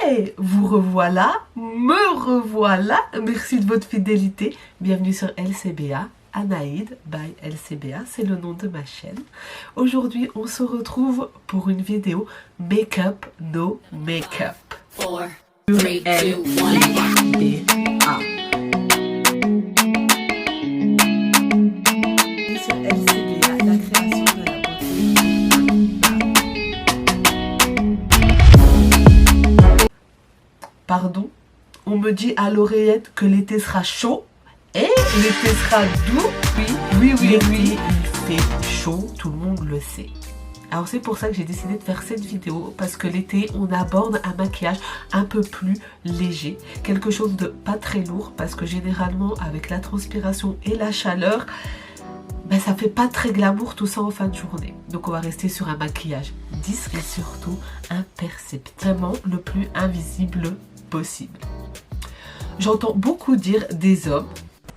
Hey, vous revoilà, me revoilà. Merci de votre fidélité. Bienvenue sur LCBA. Anaïd by LCBA, c'est le nom de ma chaîne. Aujourd'hui, on se retrouve pour une vidéo Make-up, no make-up. 4, 3, 2, 1. LCBA. Sur LCBA, la création de la beauté. Pardon, on me dit à l'oreillette que l'été sera chaud. Et l'été sera doux. Oui, il fait chaud, tout le monde le sait. Alors c'est pour ça que j'ai décidé de faire cette vidéo, parce que l'été, on aborde un maquillage un peu plus léger, quelque chose de pas très lourd, parce que généralement, avec la transpiration et la chaleur, ben, ça fait pas très glamour tout ça en fin de journée. Donc on va rester sur un maquillage discret et surtout imperceptible, vraiment le plus invisible possible. J'entends beaucoup dire des hommes: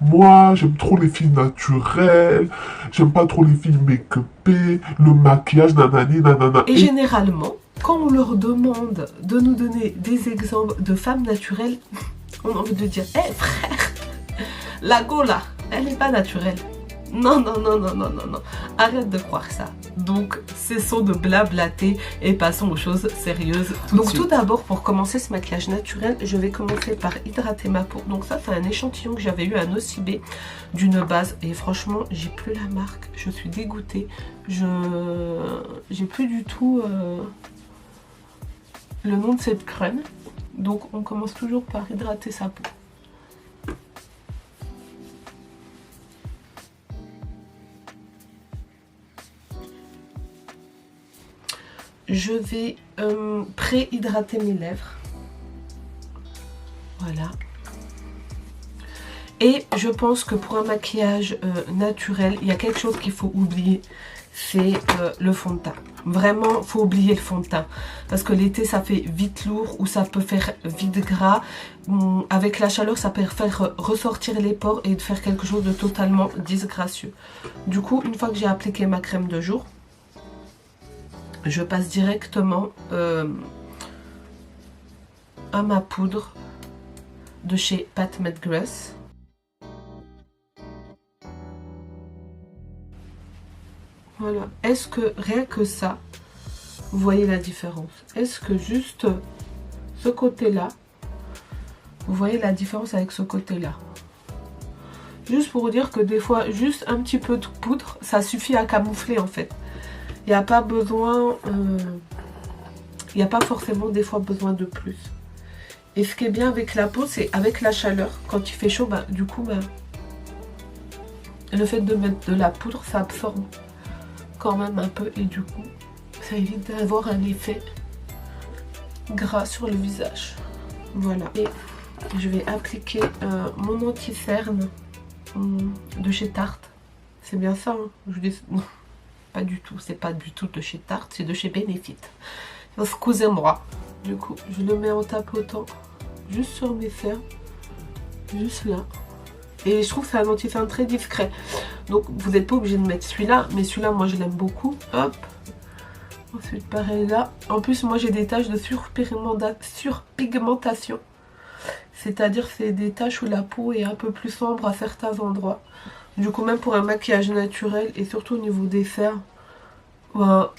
moi, j'aime trop les filles naturelles, j'aime pas trop les filles make-upées, le maquillage, nanani, nanana. Et généralement, quand on leur demande de nous donner des exemples de femmes naturelles, on a envie de dire: hé frère, la go là, elle n'est pas naturelle. Non, arrête de croire ça. Donc, cessons de blablater et passons aux choses sérieuses. Donc, tout d'abord, pour commencer ce maquillage naturel, je vais commencer par hydrater ma peau. Donc, ça, c'est un échantillon que j'avais eu à Nocibé d'une base. Et franchement, j'ai plus la marque. Je suis dégoûtée. J'ai plus du tout le nom de cette crème. Donc, on commence toujours par hydrater sa peau. Je vais pré-hydrater mes lèvres. Voilà. Et je pense que pour un maquillage naturel, il y a quelque chose qu'il faut oublier. C'est le fond de teint. Vraiment, il faut oublier le fond de teint. Parce que l'été, ça fait vite lourd ou ça peut faire vite gras. Avec la chaleur, ça peut faire ressortir les pores et de faire quelque chose de totalement disgracieux. Du coup, une fois que j'ai appliqué ma crème de jour, je passe directement à ma poudre de chez Pat McGrath. Voilà. Est-ce que rien que ça, vous voyez la différence? Est-ce que juste ce côté-là, vous voyez la différence avec ce côté-là? Juste pour vous dire que des fois, juste un petit peu de poudre, ça suffit à camoufler en fait. Il n'y a pas besoin, il n'y a pas forcément des fois besoin de plus. Et ce qui est bien avec la peau, c'est avec la chaleur, quand il fait chaud, bah, du coup, bah, le fait de mettre de la poudre, ça absorbe quand même un peu. Et du coup, ça évite d'avoir un effet gras sur le visage. Voilà. Et je vais appliquer mon anti-cerne de chez Tarte. C'est bien ça, hein, je vous dis... Pas du tout, c'est pas du tout de chez Tarte, c'est de chez Benefit. Excusez-moi. Du coup, je le mets en tapotant juste sur mes cernes, juste là. Et je trouve que c'est un anti-cerne très discret. Donc, vous n'êtes pas obligé de mettre celui-là, mais celui-là, moi, je l'aime beaucoup. Hop. Ensuite, pareil là. En plus, moi, j'ai des taches de surpigmentation. C'est-à-dire, c'est des taches où la peau est un peu plus sombre à certains endroits. Du coup, même pour un maquillage naturel et surtout au niveau des cernes, ben,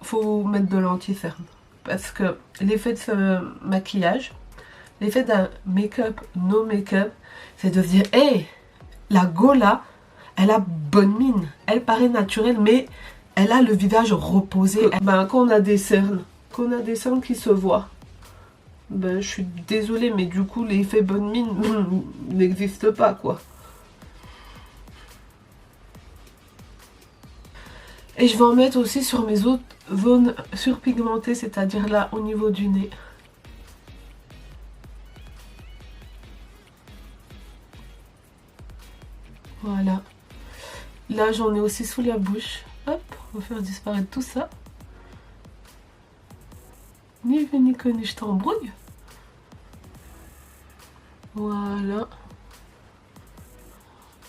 faut mettre de l'anti-cerne. Parce que l'effet de ce maquillage, l'effet d'un make-up, no make-up, c'est de se dire: hey, la go là, elle a bonne mine. Elle paraît naturelle, mais elle a le visage reposé. Ben, quand on a des cernes qui se voient, ben, je suis désolée, mais du coup, l'effet bonne mine n'existe pas, quoi. Et je vais en mettre aussi sur mes autres zones surpigmentées, c'est-à-dire là au niveau du nez. Voilà. Là j'en ai aussi sous la bouche. Hop, on va faire disparaître tout ça. Ni vu ni connu, je t'embrouille. Voilà.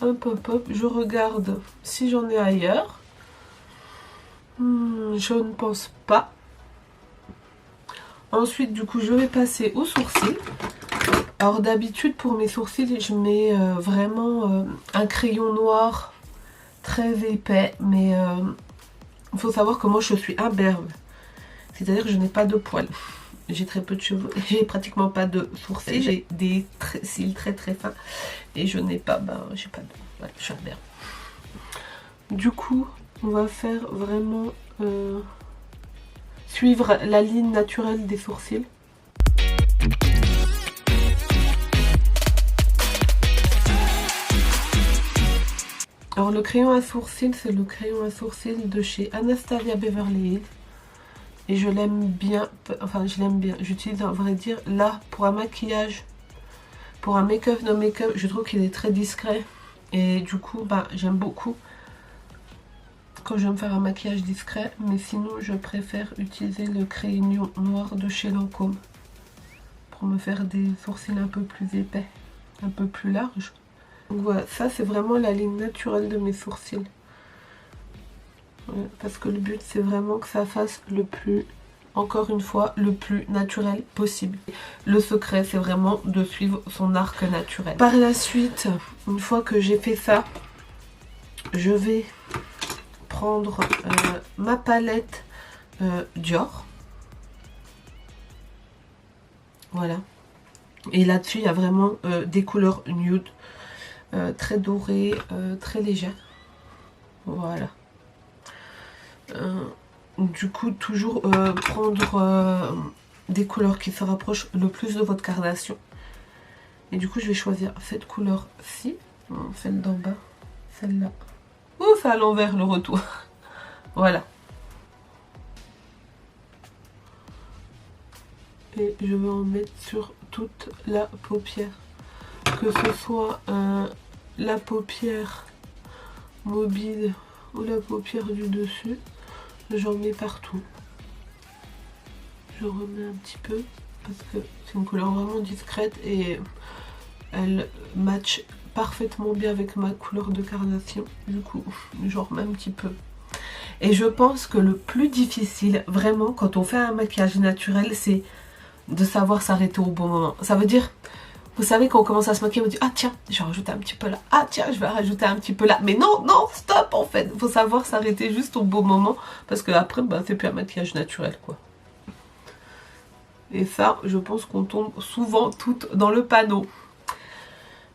Hop, je regarde si j'en ai ailleurs. Je ne pense pas. Ensuite, du coup, je vais passer aux sourcils. Alors d'habitude, pour mes sourcils, je mets vraiment un crayon noir très épais. Mais il faut savoir que moi, je suis imberbe. C'est-à-dire que je n'ai pas de poils. J'ai très peu de cheveux. J'ai pratiquement pas de sourcils. J'ai des cils très très fins. Et je n'ai pas... j'ai pas de... Ouais, je suis imberbe. Du coup, on va faire vraiment... suivre la ligne naturelle des sourcils. Alors le crayon à sourcils, c'est le crayon à sourcils de chez Anastasia Beverly Hills. Et je l'aime bien, enfin je l'aime bien. J'utilise, à vrai dire, là pour un maquillage, pour un make-up, no make-up, je trouve qu'il est très discret. Et du coup, j'aime beaucoup quand je vais me faire un maquillage discret. Mais sinon, je préfère utiliser le crayon noir de chez Lancôme pour me faire des sourcils un peu plus épais, un peu plus larges. Donc voilà, ça c'est vraiment la ligne naturelle de mes sourcils. Parce que le but c'est vraiment que ça fasse le plus, encore une fois, le plus naturel possible. Le secret c'est vraiment de suivre son arc naturel. Par la suite, une fois que j'ai fait ça, je vais prendre ma palette Dior. Voilà. Et là-dessus il y a vraiment des couleurs nude. Très doré, très légère. Voilà. Du coup, toujours prendre des couleurs qui se rapprochent le plus de votre carnation. Et du coup, je vais choisir cette couleur-ci, celle d'en bas, celle-là. Ouh, c'est à l'envers le retour. Voilà. Et je vais en mettre sur toute la paupière. Que ce soit la paupière mobile ou la paupière du dessus, j'en mets partout. Je remets un petit peu parce que c'est une couleur vraiment discrète et elle match parfaitement bien avec ma couleur de carnation. Du coup, j'en remets un petit peu. Et je pense que le plus difficile, vraiment, quand on fait un maquillage naturel, c'est de savoir s'arrêter au bon moment. Ça veut dire... Vous savez, quand on commence à se maquiller, on dit « Ah tiens, je vais rajouter un petit peu là. Ah tiens, je vais rajouter un petit peu là. » Mais non, non, stop en fait. Il faut savoir s'arrêter juste au bon moment. Parce que après, c'est plus un maquillage naturel, quoi. Et ça, je pense qu'on tombe souvent toutes dans le panneau.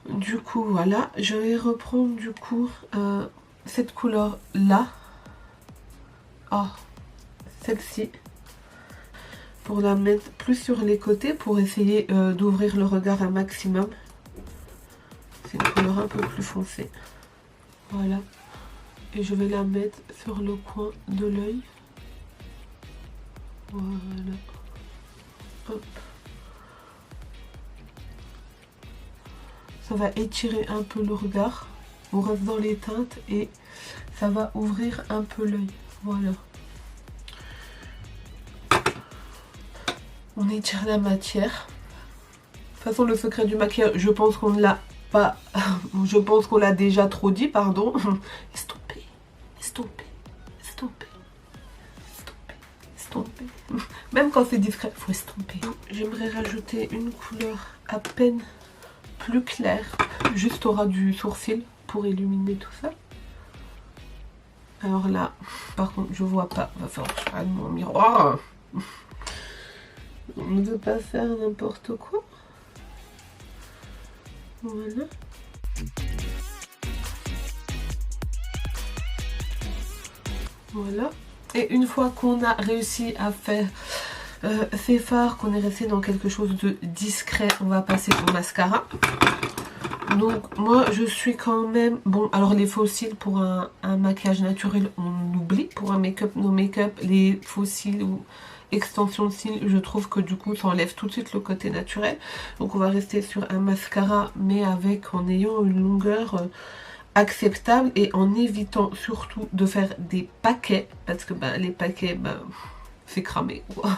Du coup, voilà. Je vais reprendre, du coup, cette couleur-là. Oh, celle-ci. Pour la mettre plus sur les côtés pour essayer d'ouvrir le regard un maximum. C'est une couleur un peu plus foncée. Voilà. Et je vais la mettre sur le coin de l'œil. Voilà. Hop. Ça va étirer un peu le regard. On reste dans les teintes et ça va ouvrir un peu l'œil. Voilà. On étire la matière. De toute façon, le secret du maquillage, je pense qu'on ne l'a pas... je pense qu'on l'a déjà trop dit, pardon. Estomper, estomper, estomper, estomper, estomper. Même quand c'est discret, il faut estomper. J'aimerais rajouter une couleur à peine plus claire, juste au ras du sourcil, pour illuminer tout ça. Alors là, par contre, je vois pas. Il va falloir que je prenne mon miroir. On ne veut pas faire n'importe quoi. Voilà. Voilà. Et une fois qu'on a réussi à faire ces fards, qu'on est resté dans quelque chose de discret, on va passer au mascara. Donc moi je suis quand même... Bon, alors les faux cils pour un maquillage naturel, on oublie. Pour un make-up, no make-up, les faux cils ou... extension de cils, je trouve que du coup ça enlève tout de suite le côté naturel. Donc on va rester sur un mascara, mais en ayant une longueur acceptable et en évitant surtout de faire des paquets, parce que les paquets, c'est cramé quoi.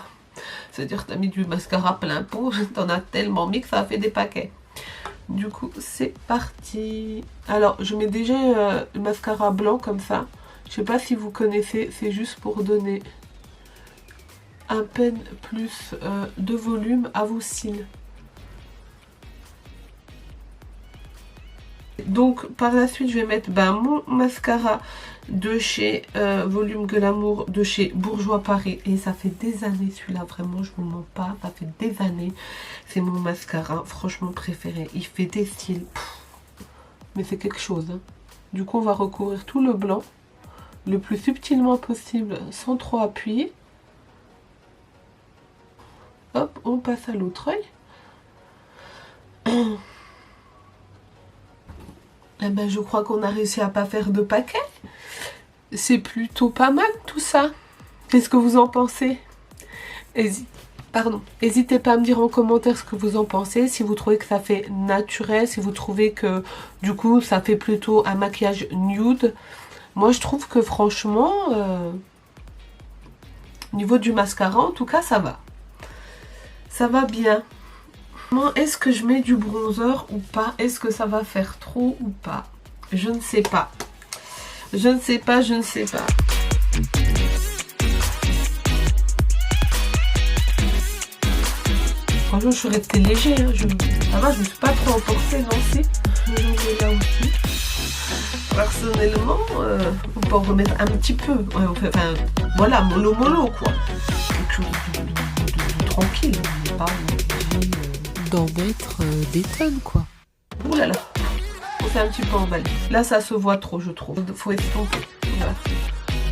C'est-à-dire que t'as mis du mascara plein pot, t'en as tellement mis que ça a fait des paquets. Du coup c'est parti. Alors je mets déjà le mascara blanc comme ça. Je sais pas si vous connaissez, c'est juste pour donner à peine plus de volume à vos cils. Donc par la suite je vais mettre mon mascara de chez Volume Glamour, de chez Bourjois Paris, et ça fait des années celui-là, vraiment je vous mens pas, ça fait des années, c'est mon mascara franchement préféré, il fait des cils, mais c'est quelque chose hein. Du coup on va recouvrir tout le blanc le plus subtilement possible sans trop appuyer. Hop, on passe à l'autre œil. Eh ben, je crois qu'on a réussi à pas faire de paquet. C'est plutôt pas mal tout ça. Qu'est-ce que vous en pensez? N'hésitez pas à me dire en commentaire ce que vous en pensez. Si vous trouvez que ça fait naturel, si vous trouvez que du coup ça fait plutôt un maquillage nude. Moi je trouve que franchement, au niveau du mascara en tout cas ça va. Ça va bien. Est-ce que je mets du bronzer ou pas? Est-ce que ça va faire trop ou pas? Je ne sais pas. Je ne sais pas, je ne sais pas. Franchement, je suis restée léger. Hein. Ça va, je ne me suis pas trop emportée, non si. Je vais là aussi. Personnellement, on peut en remettre un petit peu. Ouais, enfin, voilà, mollo quoi. Quelque chose de tranquille, mais pas d'en mettre des tonnes quoi. Ouh là là, on s'est un petit peu emballé. Là ça se voit trop je trouve. Faut estomper. Voilà.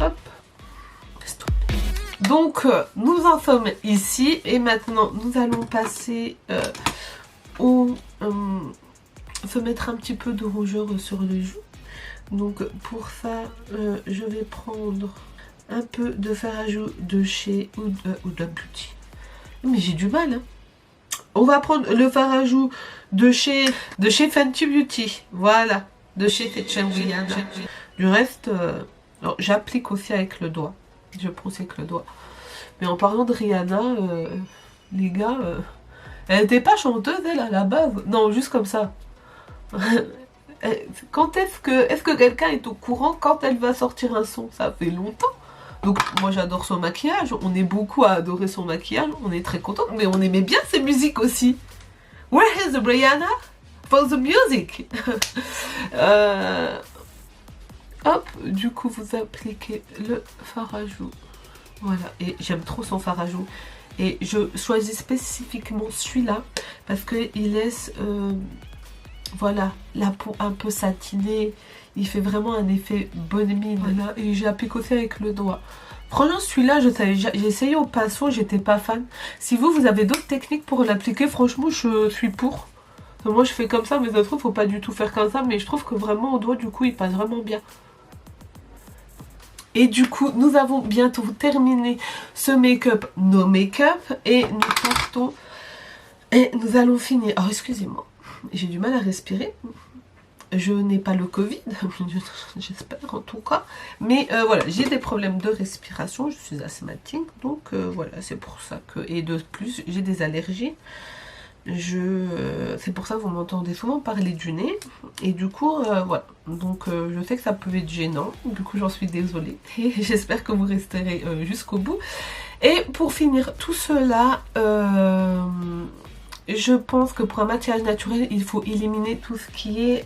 Hop. Estomper. Donc nous en sommes ici et maintenant nous allons passer se mettre un petit peu de rougeur sur les joues. Donc pour ça je vais prendre un peu de fard à joues de chez Huda Beauty. Mais j'ai du mal hein. On va prendre le fard à joues de chez Fenty Beauty. Voilà. De chez Rihanna. Du reste, j'applique aussi avec le doigt. Je pense avec le doigt. Mais en parlant de Rihanna, les gars, elle n'était pas chanteuse, elle, à la base. Non, juste comme ça. Quand est-ce que quelqu'un est au courant quand elle va sortir un son? Ça fait longtemps. Donc moi j'adore son maquillage, on est beaucoup à adorer son maquillage, on est très contente, mais on aimait bien ses musiques aussi. Where is the Rihanna for the music? Hop, du coup vous appliquez le fard à joues. Voilà, et j'aime trop son fard à joues. Et je choisis spécifiquement celui-là parce qu'il laisse voilà, la peau un peu satinée. Il fait vraiment un effet bonne mine. Voilà, et j'applique aussi avec le doigt. Franchement, celui-là, j'ai essayé au pinceau, j'étais pas fan. Si vous avez d'autres techniques pour l'appliquer, franchement, je suis pour. Moi, je fais comme ça, mais ça se trouve, faut pas du tout faire comme ça. Mais je trouve que vraiment, au doigt, du coup, il passe vraiment bien. Et du coup, nous avons bientôt terminé ce make-up, no make-up. Et nous partons. Et nous allons finir. Oh, excusez-moi. J'ai du mal à respirer. Je n'ai pas le Covid, j'espère en tout cas. Mais voilà, j'ai des problèmes de respiration, je suis asthmatique. Donc voilà, c'est pour ça que... Et de plus, j'ai des allergies. C'est pour ça que vous m'entendez souvent parler du nez. Et du coup, voilà. Donc je sais que ça peut être gênant. Du coup, j'en suis désolée. Et j'espère que vous resterez jusqu'au bout. Et pour finir tout cela... je pense que pour un maquillage naturel, il faut éliminer tout ce qui est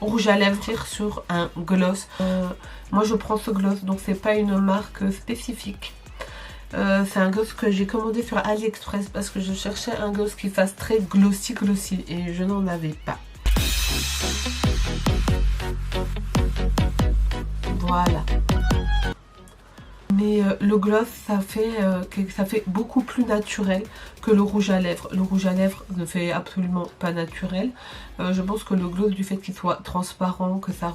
rouge à lèvres sur un gloss. Moi, je prends ce gloss, donc c'est pas une marque spécifique. C'est un gloss que j'ai commandé sur AliExpress parce que je cherchais un gloss qui fasse très glossy et je n'en avais pas. Voilà. Mais le gloss, ça fait beaucoup plus naturel que le rouge à lèvres. Le rouge à lèvres ne fait absolument pas naturel. Je pense que le gloss, du fait qu'il soit transparent, que ça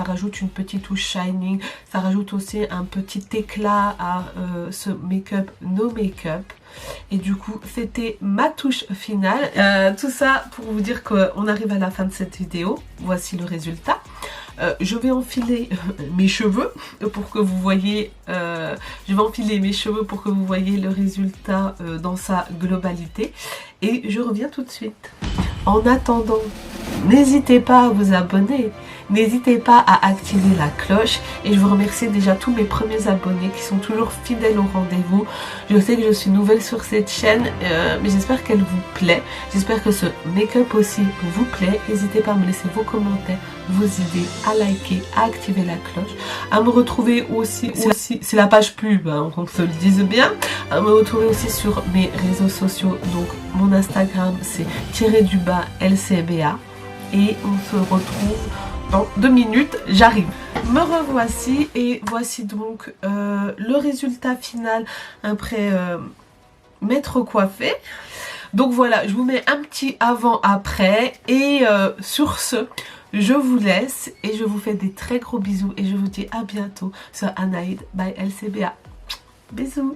rajoute une petite touche shining, ça rajoute aussi un petit éclat à ce make-up, no make-up. Et du coup, c'était ma touche finale. Tout ça pour vous dire qu'on arrive à la fin de cette vidéo. Voici le résultat. Je vais enfiler mes cheveux pour que vous voyez le résultat dans sa globalité et je reviens tout de suite. En attendant, n'hésitez pas à vous abonner. N'hésitez pas à activer la cloche. Et je vous remercie déjà tous mes premiers abonnés qui sont toujours fidèles au rendez-vous. Je sais que je suis nouvelle sur cette chaîne, mais j'espère qu'elle vous plaît. J'espère que ce make-up aussi vous plaît. N'hésitez pas à me laisser vos commentaires, vos idées, à liker, à activer la cloche. À me retrouver aussi c'est la page pub, hein, qu'on se le dise bien. À me retrouver aussi sur mes réseaux sociaux. Donc mon Instagram c'est _LCBA. Et on se retrouve dans 2 minutes, j'arrive. Me revoici et voici donc le résultat final après m'être coiffée. Donc voilà, je vous mets un petit avant-après et sur ce, je vous laisse et je vous fais des très gros bisous et je vous dis à bientôt sur Anaïd by LCBA. Bisous.